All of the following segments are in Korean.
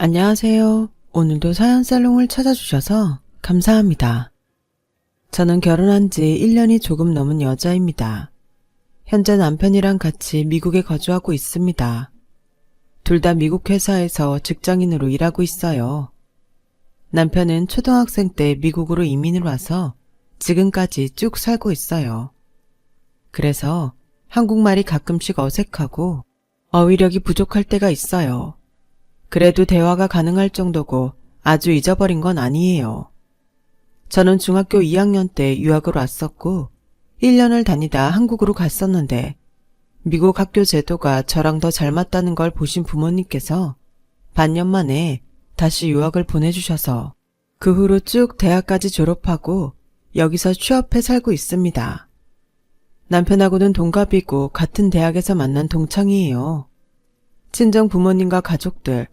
안녕하세요. 오늘도 사연살롱을 찾아주셔서 감사합니다. 저는 결혼한 지 1년이 조금 넘은 여자입니다. 현재 남편이랑 같이 미국에 거주하고 있습니다. 둘 다 미국 회사에서 직장인으로 일하고 있어요. 남편은 초등학생 때 미국으로 이민을 와서 지금까지 쭉 살고 있어요. 그래서 한국말이 가끔씩 어색하고 어휘력이 부족할 때가 있어요. 그래도 대화가 가능할 정도고 아주 잊어버린 건 아니에요. 저는 중학교 2학년 때 유학을 왔었고 1년을 다니다 한국으로 갔었는데 미국 학교 제도가 저랑 더 잘 맞다는 걸 보신 부모님께서 반년 만에 다시 유학을 보내주셔서 그 후로 쭉 대학까지 졸업하고 여기서 취업해 살고 있습니다. 남편하고는 동갑이고 같은 대학에서 만난 동창이에요. 친정 부모님과 가족들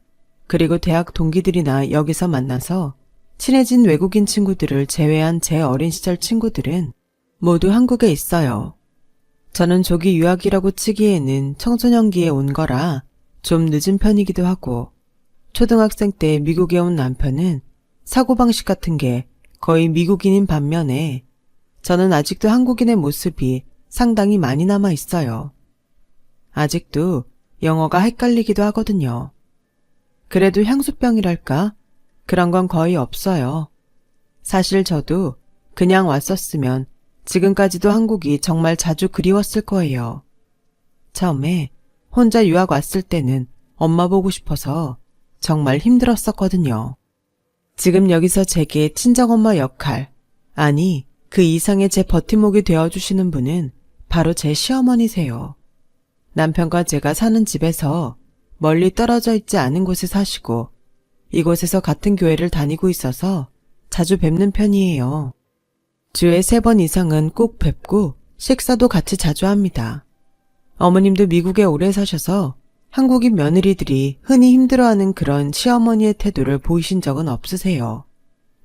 그리고 대학 동기들이나 여기서 만나서 친해진 외국인 친구들을 제외한 제 어린 시절 친구들은 모두 한국에 있어요. 저는 조기 유학이라고 치기에는 청소년기에 온 거라 좀 늦은 편이기도 하고 초등학생 때 미국에 온 남편은 사고방식 같은 게 거의 미국인인 반면에 저는 아직도 한국인의 모습이 상당히 많이 남아 있어요. 아직도 영어가 헷갈리기도 하거든요. 그래도 향수병이랄까? 그런 건 거의 없어요. 사실 저도 그냥 왔었으면 지금까지도 한국이 정말 자주 그리웠을 거예요. 처음에 혼자 유학 왔을 때는 엄마 보고 싶어서 정말 힘들었었거든요. 지금 여기서 제게 친정엄마 역할, 아니 그 이상의 제 버팀목이 되어주시는 분은 바로 제 시어머니세요. 남편과 제가 사는 집에서 멀리 떨어져 있지 않은 곳에 사시고 이곳에서 같은 교회를 다니고 있어서 자주 뵙는 편이에요. 주에 3번 이상은 꼭 뵙고 식사도 같이 자주 합니다. 어머님도 미국에 오래 사셔서 한국인 며느리들이 흔히 힘들어하는 그런 시어머니의 태도를 보이신 적은 없으세요.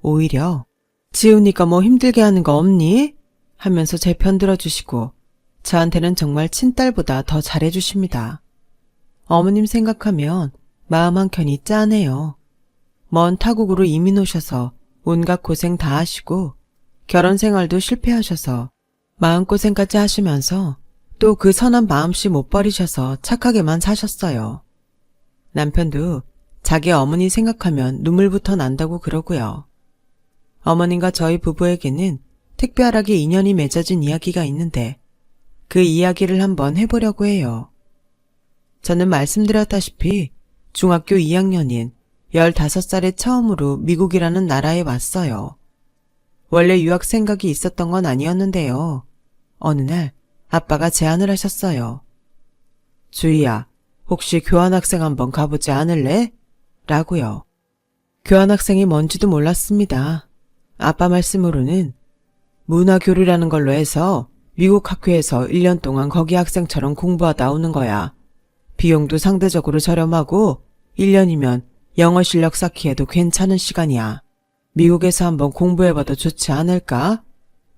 오히려 지우니까 뭐 힘들게 하는 거 없니? 하면서 제 편 들어주시고 저한테는 정말 친딸보다 더 잘해주십니다. 어머님 생각하면 마음 한켠이 짠해요. 먼 타국으로 이민 오셔서 온갖 고생 다 하시고 결혼 생활도 실패하셔서 마음고생까지 하시면서 또 그 선한 마음씨 못 버리셔서 착하게만 사셨어요. 남편도 자기 어머니 생각하면 눈물부터 난다고 그러고요. 어머님과 저희 부부에게는 특별하게 인연이 맺어진 이야기가 있는데 그 이야기를 한번 해보려고 해요. 저는 말씀드렸다시피 중학교 2학년인 15살에 처음으로 미국이라는 나라에 왔어요. 원래 유학 생각이 있었던 건 아니었는데요. 어느 날 아빠가 제안을 하셨어요. 주희야, 혹시 교환학생 한번 가보지 않을래? 라고요. 교환학생이 뭔지도 몰랐습니다. 아빠 말씀으로는 문화교류라는 걸로 해서 미국 학교에서 1년 동안 거기 학생처럼 공부하다 오는 거야. 비용도 상대적으로 저렴하고 1년이면 영어 실력 쌓기에도 괜찮은 시간이야. 미국에서 한번 공부해봐도 좋지 않을까?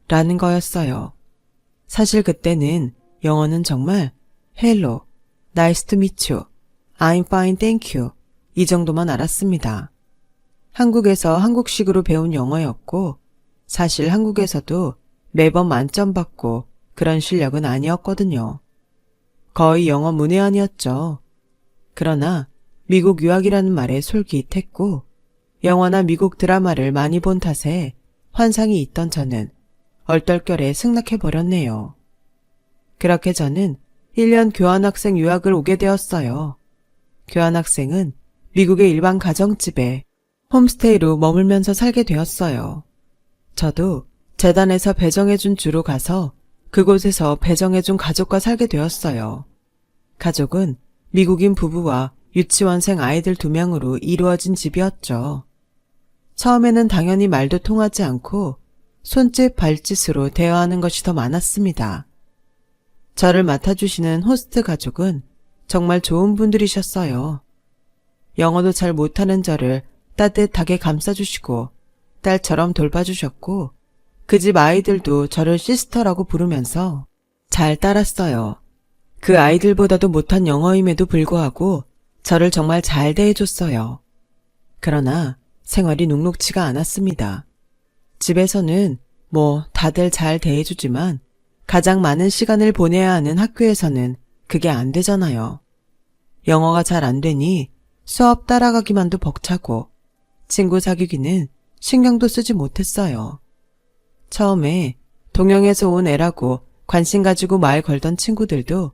라는 거였어요. 사실 그때는 영어는 정말 Hello, Nice to meet you, I'm fine, thank you 이 정도만 알았습니다. 한국에서 한국식으로 배운 영어였고 사실 한국에서도 매번 만점 받고 그런 실력은 아니었거든요. 거의 영어 문외한이었죠. 그러나 미국 유학이라는 말에 솔깃했고 영화나 미국 드라마를 많이 본 탓에 환상이 있던 저는 얼떨결에 승낙해버렸네요. 그렇게 저는 1년 교환학생 유학을 오게 되었어요. 교환학생은 미국의 일반 가정집에 홈스테이로 머물면서 살게 되었어요. 저도 재단에서 배정해준 주로 가서 그곳에서 배정해준 가족과 살게 되었어요. 가족은 미국인 부부와 유치원생 아이들 2명으로 이루어진 집이었죠. 처음에는 당연히 말도 통하지 않고 손짓 발짓으로 대화하는 것이 더 많았습니다. 저를 맡아주시는 호스트 가족은 정말 좋은 분들이셨어요. 영어도 잘 못하는 저를 따뜻하게 감싸주시고 딸처럼 돌봐주셨고 그 집 아이들도 저를 시스터라고 부르면서 잘 따랐어요. 그 아이들보다도 못한 영어임에도 불구하고 저를 정말 잘 대해줬어요. 그러나 생활이 녹록지가 않았습니다. 집에서는 다들 잘 대해주지만 가장 많은 시간을 보내야 하는 학교에서는 그게 안 되잖아요. 영어가 잘 안 되니 수업 따라가기만도 벅차고 친구 사귀기는 신경도 쓰지 못했어요. 처음에 동영에서 온 애라고 관심 가지고 말 걸던 친구들도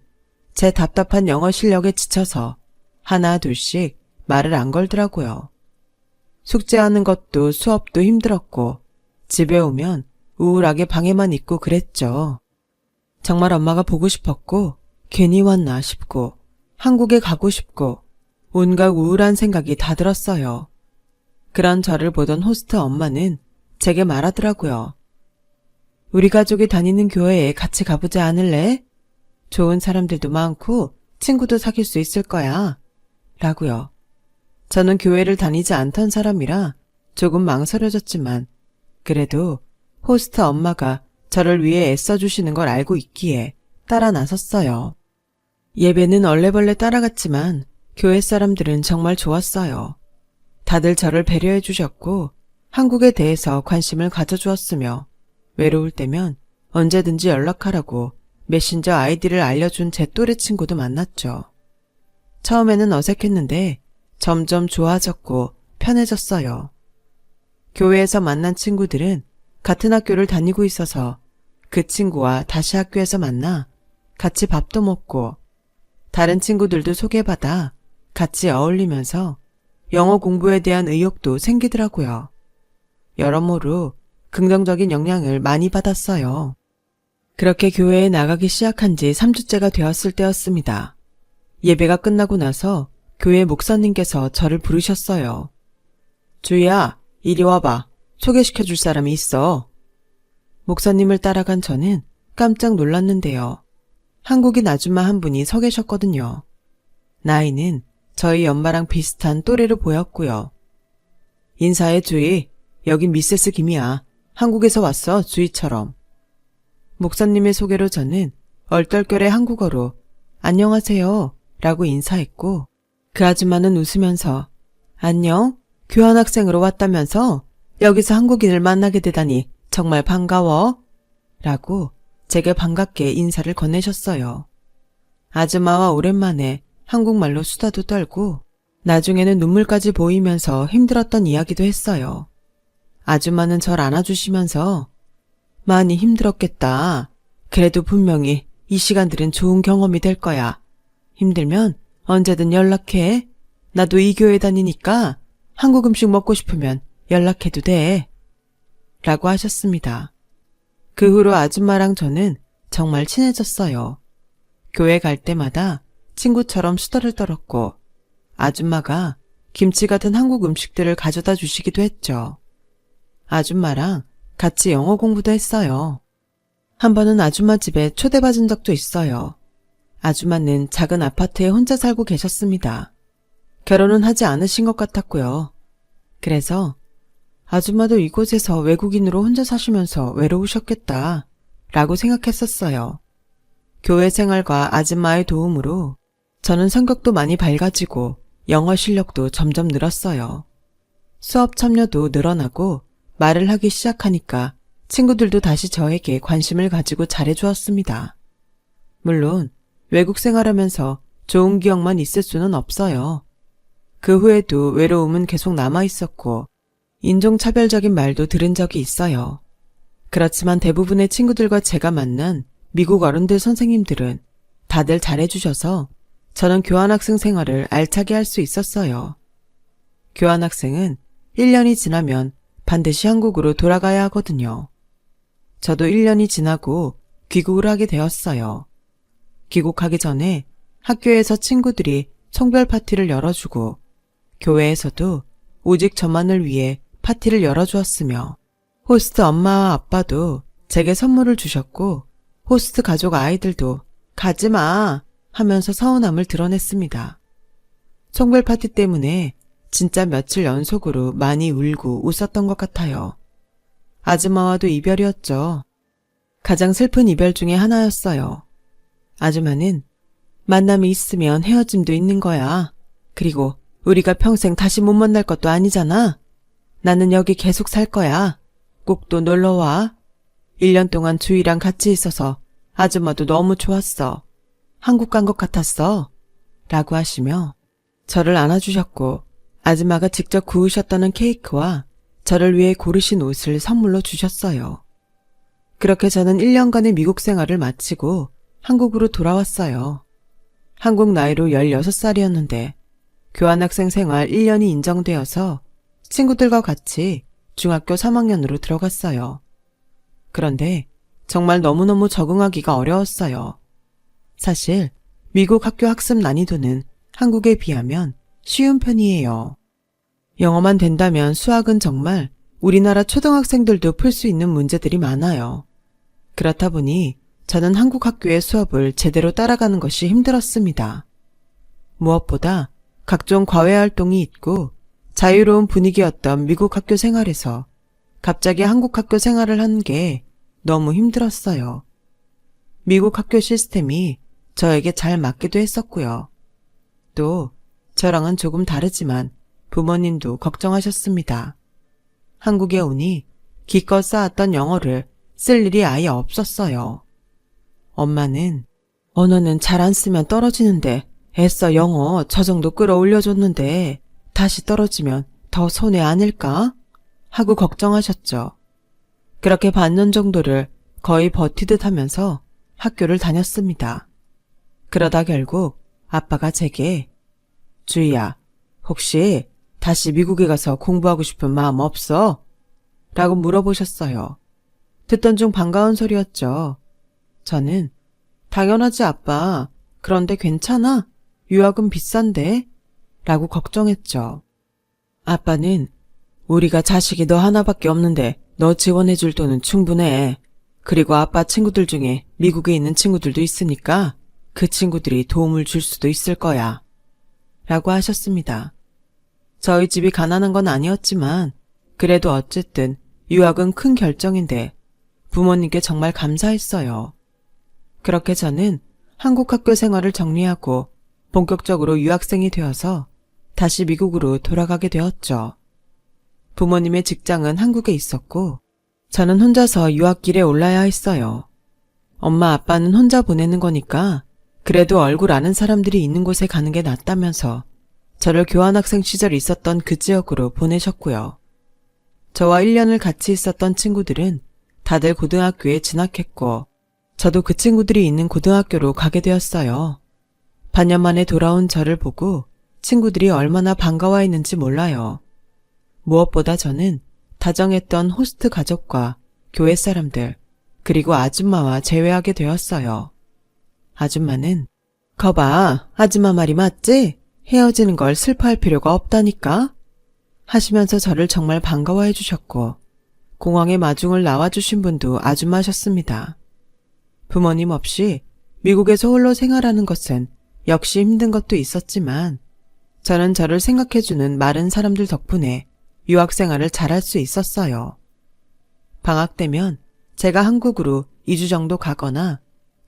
제 답답한 영어 실력에 지쳐서 하나 둘씩 말을 안 걸더라고요. 숙제하는 것도 수업도 힘들었고 집에 오면 우울하게 방에만 있고 그랬죠. 정말 엄마가 보고 싶었고 괜히 왔나 싶고 한국에 가고 싶고 온갖 우울한 생각이 다 들었어요. 그런 저를 보던 호스트 엄마는 제게 말하더라고요. 우리 가족이 다니는 교회에 같이 가보지 않을래? 좋은 사람들도 많고 친구도 사귈 수 있을 거야. 라고요. 저는 교회를 다니지 않던 사람이라 조금 망설여졌지만 그래도 호스트 엄마가 저를 위해 애써주시는 걸 알고 있기에 따라 나섰어요. 예배는 얼레벌레 따라갔지만 교회 사람들은 정말 좋았어요. 다들 저를 배려해 주셨고 한국에 대해서 관심을 가져주었으며 외로울 때면 언제든지 연락하라고 메신저 아이디를 알려준 제 또래 친구도 만났죠. 처음에는 어색했는데 점점 좋아졌고 편해졌어요. 교회에서 만난 친구들은 같은 학교를 다니고 있어서 그 친구와 다시 학교에서 만나 같이 밥도 먹고 다른 친구들도 소개받아 같이 어울리면서 영어 공부에 대한 의욕도 생기더라고요. 여러모로 긍정적인 영향을 많이 받았어요. 그렇게 교회에 나가기 시작한 지 3주째가 되었을 때였습니다. 예배가 끝나고 나서 교회 목사님께서 저를 부르셨어요. 주희야, 이리 와봐. 소개시켜 줄 사람이 있어. 목사님을 따라간 저는 깜짝 놀랐는데요. 한국인 아줌마 한 분이 서 계셨거든요. 나이는 저희 엄마랑 비슷한 또래로 보였고요. 인사해 주희. 여긴 미세스 김이야. 한국에서 왔어, 주희처럼. 목사님의 소개로 저는 얼떨결에 한국어로 안녕하세요 라고 인사했고 그 아줌마는 웃으면서 안녕, 교환학생으로 왔다면서 여기서 한국인을 만나게 되다니 정말 반가워 라고 제게 반갑게 인사를 건네셨어요. 아줌마와 오랜만에 한국말로 수다도 떨고 나중에는 눈물까지 보이면서 힘들었던 이야기도 했어요. 아줌마는 절 안아주시면서 많이 힘들었겠다. 그래도 분명히 이 시간들은 좋은 경험이 될 거야. 힘들면 언제든 연락해. 나도 이 교회 다니니까 한국 음식 먹고 싶으면 연락해도 돼. 라고 하셨습니다. 그 후로 아줌마랑 저는 정말 친해졌어요. 교회 갈 때마다 친구처럼 수다를 떨었고 아줌마가 김치 같은 한국 음식들을 가져다 주시기도 했죠. 아줌마랑 같이 영어 공부도 했어요. 한 번은 아줌마 집에 초대받은 적도 있어요. 아줌마는 작은 아파트에 혼자 살고 계셨습니다. 결혼은 하지 않으신 것 같았고요. 그래서 아줌마도 이곳에서 외국인으로 혼자 사시면서 외로우셨겠다 라고 생각했었어요. 교회 생활과 아줌마의 도움으로 저는 성격도 많이 밝아지고 영어 실력도 점점 늘었어요. 수업 참여도 늘어나고 말을 하기 시작하니까 친구들도 다시 저에게 관심을 가지고 잘해주었습니다. 물론 외국 생활하면서 좋은 기억만 있을 수는 없어요. 그 후에도 외로움은 계속 남아있었고 인종차별적인 말도 들은 적이 있어요. 그렇지만 대부분의 친구들과 제가 만난 미국 어른들 선생님들은 다들 잘해주셔서 저는 교환학생 생활을 알차게 할 수 있었어요. 교환학생은 1년이 지나면 반드시 한국으로 돌아가야 하거든요. 저도 1년이 지나고 귀국을 하게 되었어요. 귀국하기 전에 학교에서 친구들이 송별 파티를 열어주고 교회에서도 오직 저만을 위해 파티를 열어주었으며 호스트 엄마와 아빠도 제게 선물을 주셨고 호스트 가족 아이들도 가지마 하면서 서운함을 드러냈습니다. 송별 파티 때문에 진짜 며칠 연속으로 많이 울고 웃었던 것 같아요. 아줌마와도 이별이었죠. 가장 슬픈 이별 중에 하나였어요. 아줌마는 만남이 있으면 헤어짐도 있는 거야. 그리고 우리가 평생 다시 못 만날 것도 아니잖아. 나는 여기 계속 살 거야. 꼭 또 놀러와. 1년 동안 주희랑 같이 있어서 아줌마도 너무 좋았어. 한국 간 것 같았어. 라고 하시며 저를 안아주셨고 아줌마가 직접 구우셨다는 케이크와 저를 위해 고르신 옷을 선물로 주셨어요. 그렇게 저는 1년간의 미국 생활을 마치고 한국으로 돌아왔어요. 한국 나이로 16살이었는데 교환학생 생활 1년이 인정되어서 친구들과 같이 중학교 3학년으로 들어갔어요. 그런데 정말 너무너무 적응하기가 어려웠어요. 사실 미국 학교 학습 난이도는 한국에 비하면 쉬운 편이에요. 영어만 된다면 수학은 정말 우리나라 초등학생들도 풀 수 있는 문제들이 많아요. 그렇다 보니 저는 한국 학교의 수업을 제대로 따라가는 것이 힘들었습니다. 무엇보다 각종 과외 활동이 있고 자유로운 분위기였던 미국 학교 생활에서 갑자기 한국 학교 생활을 하는 게 너무 힘들었어요. 미국 학교 시스템이 저에게 잘 맞기도 했었고요. 또 저랑은 조금 다르지만 부모님도 걱정하셨습니다. 한국에 오니 기껏 쌓았던 영어를 쓸 일이 아예 없었어요. 엄마는 언어는 잘 안 쓰면 떨어지는데 애써 영어 저 정도 끌어올려줬는데 다시 떨어지면 더 손해 아닐까? 하고 걱정하셨죠. 그렇게 반년 정도를 거의 버티듯 하면서 학교를 다녔습니다. 그러다 결국 아빠가 제게 주희야, 혹시 다시 미국에 가서 공부하고 싶은 마음 없어? 라고 물어보셨어요. 듣던 중 반가운 소리였죠. 저는 당연하지 아빠. 그런데 괜찮아? 유학은 비싼데? 라고 걱정했죠. 아빠는 우리가 자식이 너 하나밖에 없는데 너 지원해줄 돈은 충분해. 그리고 아빠 친구들 중에 미국에 있는 친구들도 있으니까 그 친구들이 도움을 줄 수도 있을 거야. 라고 하셨습니다. 저희 집이 가난한 건 아니었지만 그래도 어쨌든 유학은 큰 결정인데 부모님께 정말 감사했어요. 그렇게 저는 한국 학교 생활을 정리하고 본격적으로 유학생이 되어서 다시 미국으로 돌아가게 되었죠. 부모님의 직장은 한국에 있었고 저는 혼자서 유학길에 올라야 했어요. 엄마 아빠는 혼자 보내는 거니까 그래도 얼굴 아는 사람들이 있는 곳에 가는 게 낫다면서 저를 교환학생 시절 있었던 그 지역으로 보내셨고요. 저와 1년을 같이 있었던 친구들은 다들 고등학교에 진학했고 저도 그 친구들이 있는 고등학교로 가게 되었어요. 반년 만에 돌아온 저를 보고 친구들이 얼마나 반가워했는지 몰라요. 무엇보다 저는 다정했던 호스트 가족과 교회 사람들 그리고 아줌마와 재회하게 되었어요. 아줌마는 거봐, 아줌마 말이 맞지? 헤어지는 걸 슬퍼할 필요가 없다니까? 하시면서 저를 정말 반가워해 주셨고 공항에 마중을 나와주신 분도 아줌마셨습니다. 부모님 없이 미국에서 홀로 생활하는 것은 역시 힘든 것도 있었지만 저는 저를 생각해주는 마른 사람들 덕분에 유학생활을 잘할 수 있었어요. 방학 되면 제가 한국으로 2주 정도 가거나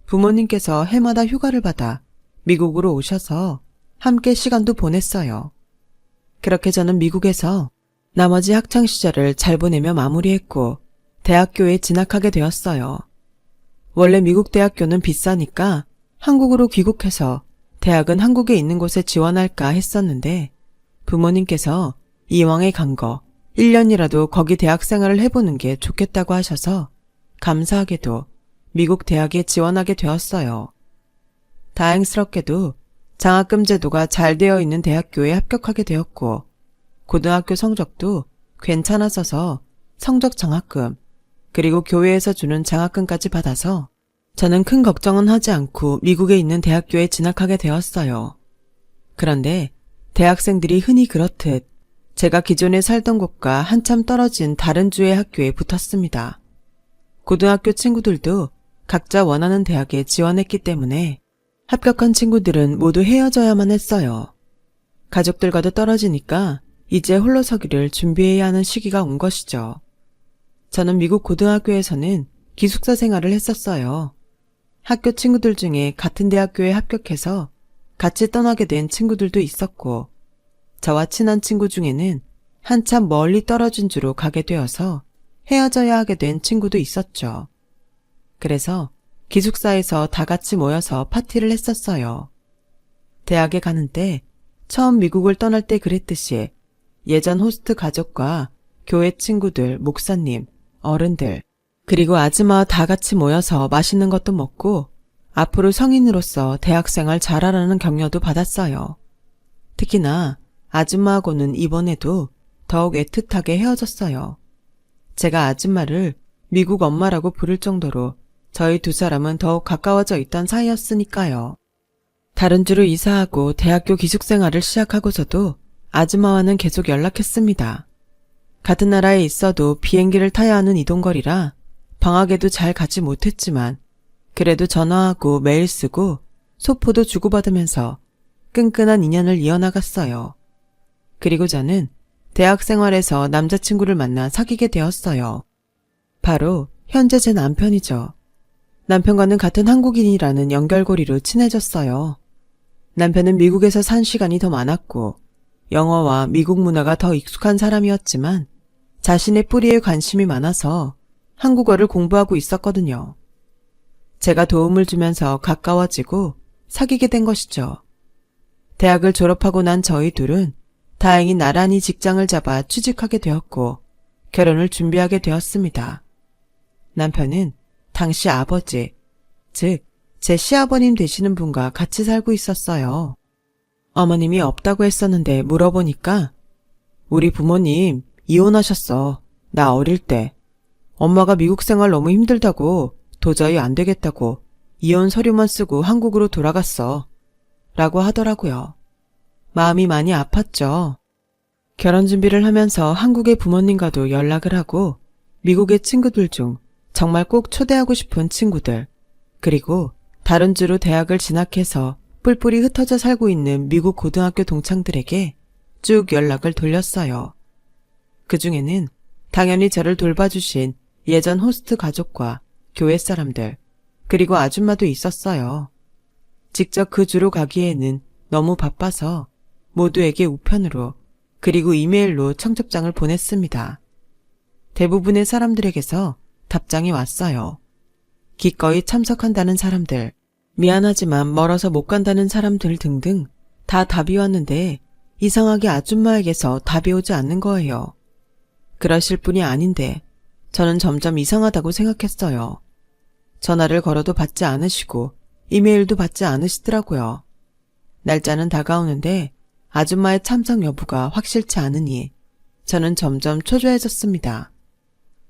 부모님께서 해마다 휴가를 받아 미국으로 오셔서 함께 시간도 보냈어요. 그렇게 저는 미국에서 나머지 학창시절을 잘 보내며 마무리했고 대학교에 진학하게 되었어요. 원래 미국 대학교는 비싸니까 한국으로 귀국해서 대학은 한국에 있는 곳에 지원할까 했었는데 부모님께서 이왕에 간 거 1년이라도 거기 대학생활을 해보는 게 좋겠다고 하셔서 감사하게도 미국 대학에 지원하게 되었어요. 다행스럽게도 장학금 제도가 잘 되어 있는 대학교에 합격하게 되었고 고등학교 성적도 괜찮았어서 성적 장학금 그리고 교회에서 주는 장학금까지 받아서 저는 큰 걱정은 하지 않고 미국에 있는 대학교에 진학하게 되었어요. 그런데 대학생들이 흔히 그렇듯 제가 기존에 살던 곳과 한참 떨어진 다른 주의 학교에 붙었습니다. 고등학교 친구들도 각자 원하는 대학에 지원했기 때문에 합격한 친구들은 모두 헤어져야만 했어요. 가족들과도 떨어지니까 이제 홀로 서기를 준비해야 하는 시기가 온 것이죠. 저는 미국 고등학교에서는 기숙사 생활을 했었어요. 학교 친구들 중에 같은 대학교에 합격해서 같이 떠나게 된 친구들도 있었고 저와 친한 친구 중에는 한참 멀리 떨어진 주로 가게 되어서 헤어져야 하게 된 친구도 있었죠. 그래서 기숙사에서 다 같이 모여서 파티를 했었어요. 대학에 가는 때 처음 미국을 떠날 때 그랬듯이 예전 호스트 가족과 교회 친구들, 목사님, 어른들, 그리고 아줌마와 다 같이 모여서 맛있는 것도 먹고 앞으로 성인으로서 대학생활 잘하라는 격려도 받았어요. 특히나 아줌마하고는 이번에도 더욱 애틋하게 헤어졌어요. 제가 아줌마를 미국 엄마라고 부를 정도로 저희 두 사람은 더욱 가까워져 있던 사이였으니까요. 다른 주로 이사하고 대학교 기숙생활을 시작하고서도 아줌마와는 계속 연락했습니다. 같은 나라에 있어도 비행기를 타야 하는 이동거리라 방학에도 잘 가지 못했지만 그래도 전화하고 메일 쓰고 소포도 주고받으면서 끈끈한 인연을 이어나갔어요. 그리고 저는 대학 생활에서 남자친구를 만나 사귀게 되었어요. 바로 현재 제 남편이죠. 남편과는 같은 한국인이라는 연결고리로 친해졌어요. 남편은 미국에서 산 시간이 더 많았고 영어와 미국 문화가 더 익숙한 사람이었지만 자신의 뿌리에 관심이 많아서 한국어를 공부하고 있었거든요. 제가 도움을 주면서 가까워지고 사귀게 된 것이죠. 대학을 졸업하고 난 저희 둘은 다행히 나란히 직장을 잡아 취직하게 되었고 결혼을 준비하게 되었습니다. 남편은 당시 아버지, 즉 제 시아버님 되시는 분과 같이 살고 있었어요. 어머님이 없다고 했었는데 물어보니까 우리 부모님 이혼하셨어. 나 어릴 때. 엄마가 미국 생활 너무 힘들다고 도저히 안 되겠다고 이혼 서류만 쓰고 한국으로 돌아갔어. 라고 하더라고요. 마음이 많이 아팠죠. 결혼 준비를 하면서 한국의 부모님과도 연락을 하고 미국의 친구들 중 정말 꼭 초대하고 싶은 친구들, 그리고 다른 주로 대학을 진학해서 뿔뿔이 흩어져 살고 있는 미국 고등학교 동창들에게 쭉 연락을 돌렸어요. 그 중에는 당연히 저를 돌봐주신 예전 호스트 가족과 교회 사람들, 그리고 아줌마도 있었어요. 직접 그 주로 가기에는 너무 바빠서 모두에게 우편으로 그리고 이메일로 청첩장을 보냈습니다. 대부분의 사람들에게서 답장이 왔어요. 기꺼이 참석한다는 사람들, 미안하지만 멀어서 못 간다는 사람들 등등 다 답이 왔는데 이상하게 아줌마에게서 답이 오지 않는 거예요. 그러실 분이 아닌데 저는 점점 이상하다고 생각했어요. 전화를 걸어도 받지 않으시고 이메일도 받지 않으시더라고요. 날짜는 다가오는데 아줌마의 참석 여부가 확실치 않으니 저는 점점 초조해졌습니다.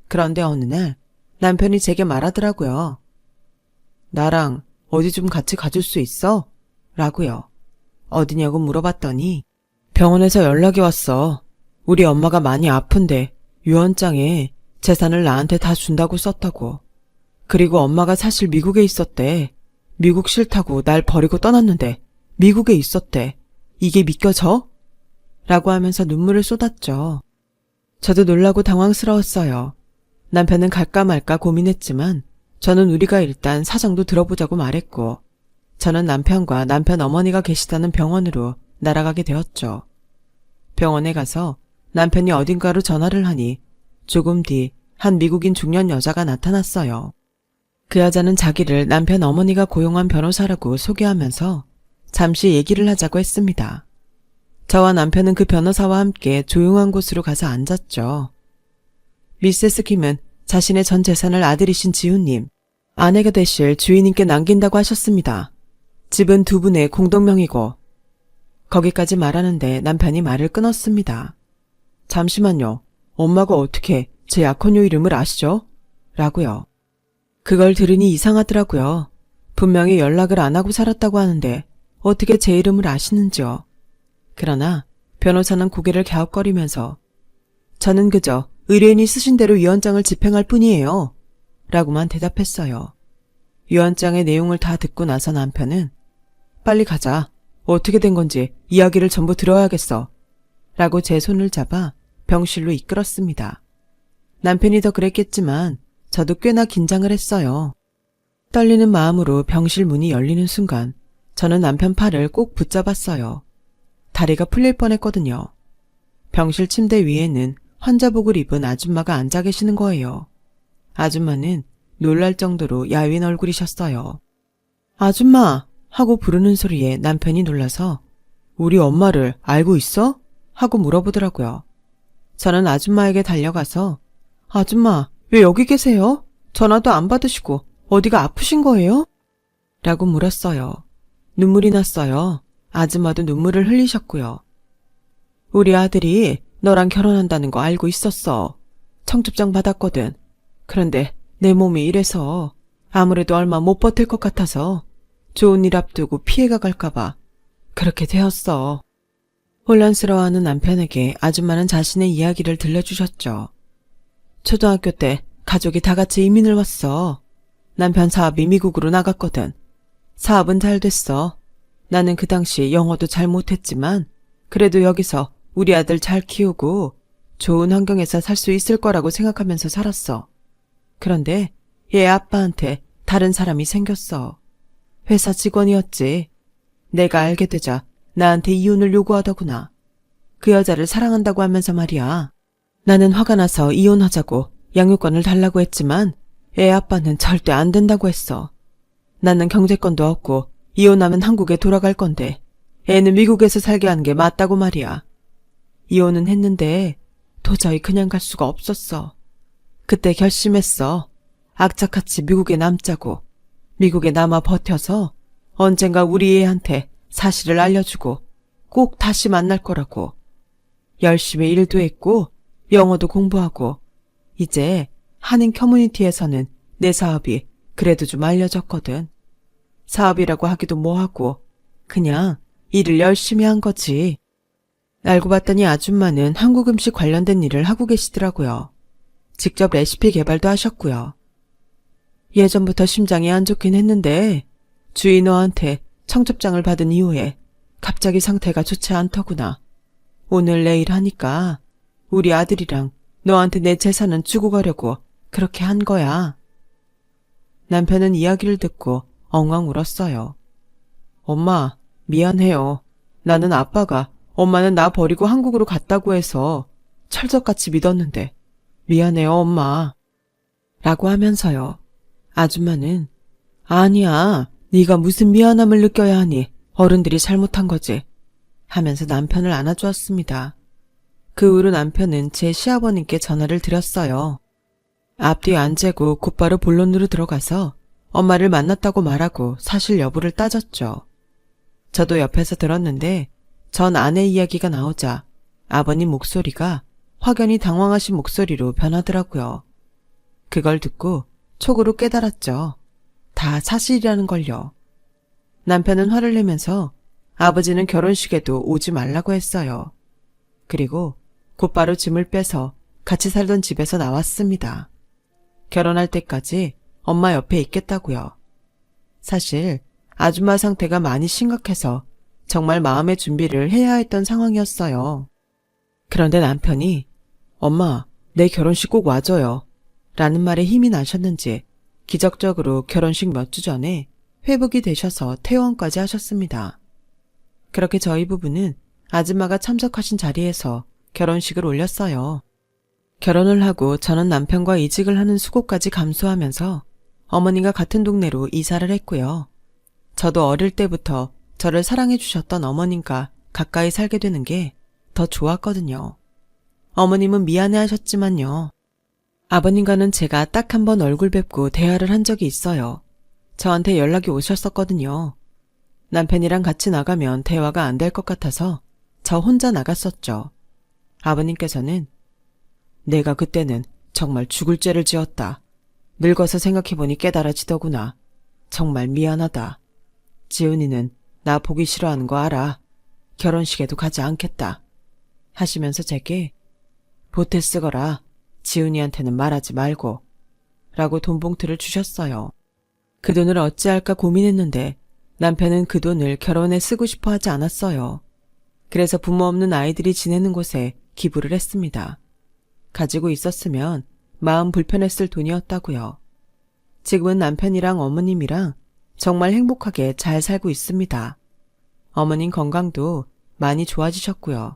그런데 어느 날 남편이 제게 말하더라고요. 나랑 어디 좀 같이 가줄 수 있어? 라고요. 어디냐고 물어봤더니 병원에서 연락이 왔어. 우리 엄마가 많이 아픈데 유언장에 재산을 나한테 다 준다고 썼다고. 그리고 엄마가 사실 미국에 있었대. 미국 싫다고 날 버리고 떠났는데 미국에 있었대. 이게 믿겨져? 라고 하면서 눈물을 쏟았죠. 저도 놀라고 당황스러웠어요. 남편은 갈까 말까 고민했지만 저는 우리가 일단 사정도 들어보자고 말했고 저는 남편과 남편 어머니가 계시다는 병원으로 날아가게 되었죠. 병원에 가서 남편이 어딘가로 전화를 하니 조금 뒤 한 미국인 중년 여자가 나타났어요. 그 여자는 자기를 남편 어머니가 고용한 변호사라고 소개하면서 잠시 얘기를 하자고 했습니다. 저와 남편은 그 변호사와 함께 조용한 곳으로 가서 앉았죠. 미세스 김은 자신의 전 재산을 아들이신 지훈님, 아내가 되실 주인님께 남긴다고 하셨습니다. 집은 두 분의 공동명이고. 거기까지 말하는데 남편이 말을 끊었습니다. 잠시만요. 엄마가 어떻게 제 약혼녀 이름을 아시죠? 라고요. 그걸 들으니 이상하더라고요. 분명히 연락을 안 하고 살았다고 하는데 어떻게 제 이름을 아시는지요. 그러나 변호사는 고개를 갸웃거리면서 저는 그저 의뢰인이 쓰신 대로 유언장을 집행할 뿐이에요. 라고만 대답했어요. 유언장의 내용을 다 듣고 나서 남편은 빨리 가자. 어떻게 된 건지 이야기를 전부 들어야겠어. 라고 제 손을 잡아 병실로 이끌었습니다. 남편이 더 그랬겠지만 저도 꽤나 긴장을 했어요. 떨리는 마음으로 병실 문이 열리는 순간 저는 남편 팔을 꼭 붙잡았어요. 다리가 풀릴 뻔했거든요. 병실 침대 위에는 환자복을 입은 아줌마가 앉아 계시는 거예요. 아줌마는 놀랄 정도로 야윈 얼굴이셨어요. 아줌마! 하고 부르는 소리에 남편이 놀라서 우리 엄마를 알고 있어? 하고 물어보더라고요. 저는 아줌마에게 달려가서 아줌마, 왜 여기 계세요? 전화도 안 받으시고 어디가 아프신 거예요? 라고 물었어요. 눈물이 났어요. 아줌마도 눈물을 흘리셨고요. 우리 아들이 너랑 결혼한다는 거 알고 있었어. 청첩장 받았거든. 그런데 내 몸이 이래서 아무래도 얼마 못 버틸 것 같아서 좋은 일 앞두고 피해가 갈까봐 그렇게 되었어. 혼란스러워하는 남편에게 아줌마는 자신의 이야기를 들려주셨죠. 초등학교 때 가족이 다 같이 이민을 왔어. 남편 사업이 미국으로 나갔거든. 사업은 잘 됐어. 나는 그 당시 영어도 잘 못했지만 그래도 여기서 우리 아들 잘 키우고 좋은 환경에서 살 수 있을 거라고 생각하면서 살았어. 그런데 얘 아빠한테 다른 사람이 생겼어. 회사 직원이었지. 내가 알게 되자 나한테 이혼을 요구하더구나. 그 여자를 사랑한다고 하면서 말이야. 나는 화가 나서 이혼하자고 양육권을 달라고 했지만 애 아빠는 절대 안 된다고 했어. 나는 경제권도 없고 이혼하면 한국에 돌아갈 건데 애는 미국에서 살게 하는 게 맞다고 말이야. 이혼은 했는데 도저히 그냥 갈 수가 없었어. 그때 결심했어. 악착같이 미국에 남자고 미국에 남아 버텨서 언젠가 우리 애한테 사실을 알려주고 꼭 다시 만날 거라고. 열심히 일도 했고 영어도 공부하고 이제 한인 커뮤니티에서는 내 사업이 그래도 좀 알려졌거든. 사업이라고 하기도 뭐하고 그냥 일을 열심히 한 거지. 알고 봤더니 아줌마는 한국 음식 관련된 일을 하고 계시더라고요. 직접 레시피 개발도 하셨고요. 예전부터 심장이 안 좋긴 했는데 주위 너한테 청첩장을 받은 이후에 갑자기 상태가 좋지 않더구나. 오늘 내일 하니까 우리 아들이랑 너한테 내 재산은 주고 가려고 그렇게 한 거야. 남편은 이야기를 듣고 엉엉 울었어요. 엄마, 미안해요. 나는 아빠가 엄마는 나 버리고 한국으로 갔다고 해서 철석같이 믿었는데 미안해요, 엄마. 라고 하면서요. 아줌마는 아니야, 네가 무슨 미안함을 느껴야 하니 어른들이 잘못한 거지 하면서 남편을 안아주었습니다. 그 후로 남편은 제 시아버님께 전화를 드렸어요. 앞뒤 안 재고 곧바로 본론으로 들어가서 엄마를 만났다고 말하고 사실 여부를 따졌죠. 저도 옆에서 들었는데 전 아내 이야기가 나오자 아버님 목소리가 확연히 당황하신 목소리로 변하더라고요. 그걸 듣고 촉으로 깨달았죠. 다 사실이라는 걸요. 남편은 화를 내면서 아버지는 결혼식에도 오지 말라고 했어요. 그리고 곧바로 짐을 빼서 같이 살던 집에서 나왔습니다. 결혼할 때까지 엄마 옆에 있겠다고요. 사실 아줌마 상태가 많이 심각해서 정말 마음의 준비를 해야 했던 상황이었어요. 그런데 남편이 엄마, 내 결혼식 꼭 와줘요 라는 말에 힘이 나셨는지 기적적으로 결혼식 몇 주 전에 회복이 되셔서 퇴원까지 하셨습니다. 그렇게 저희 부부는 아줌마가 참석하신 자리에서 결혼식을 올렸어요. 결혼을 하고 저는 남편과 이직을 하는 수고까지 감수하면서 어머니가 같은 동네로 이사를 했고요. 저도 어릴 때부터 저를 사랑해 주셨던 어머님과 가까이 살게 되는 게 더 좋았거든요. 어머님은 미안해 하셨지만요. 아버님과는 제가 딱 한 번 얼굴 뵙고 대화를 한 적이 있어요. 저한테 연락이 오셨었거든요. 남편이랑 같이 나가면 대화가 안 될 것 같아서 저 혼자 나갔었죠. 아버님께서는 내가 그때는 정말 죽을 죄를 지었다. 늙어서 생각해보니 깨달아지더구나. 정말 미안하다. 지훈이는 나 보기 싫어하는 거 알아. 결혼식에도 가지 않겠다. 하시면서 제게 보태 쓰거라. 지훈이한테는 말하지 말고 라고 돈봉투를 주셨어요. 그 돈을 어찌할까 고민했는데 남편은 그 돈을 결혼에 쓰고 싶어 하지 않았어요. 그래서 부모 없는 아이들이 지내는 곳에 기부를 했습니다. 가지고 있었으면 마음 불편했을 돈이었다고요. 지금은 남편이랑 어머님이랑 정말 행복하게 잘 살고 있습니다. 어머님 건강도 많이 좋아지셨고요.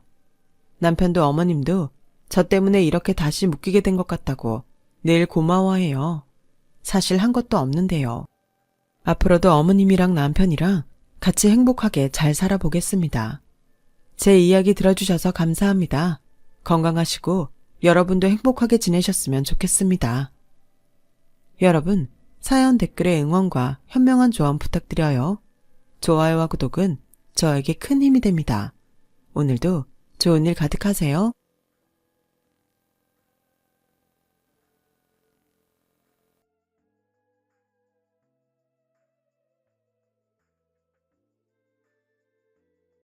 남편도 어머님도 저 때문에 이렇게 다시 묶이게 된 것 같다고 늘 고마워해요. 사실 한 것도 없는데요. 앞으로도 어머님이랑 남편이랑 같이 행복하게 잘 살아보겠습니다. 제 이야기 들어주셔서 감사합니다. 건강하시고 여러분도 행복하게 지내셨으면 좋겠습니다. 여러분, 사연 댓글에 응원과 현명한 조언 부탁드려요. 좋아요와 구독은 저에게 큰 힘이 됩니다. 오늘도 좋은 일 가득하세요.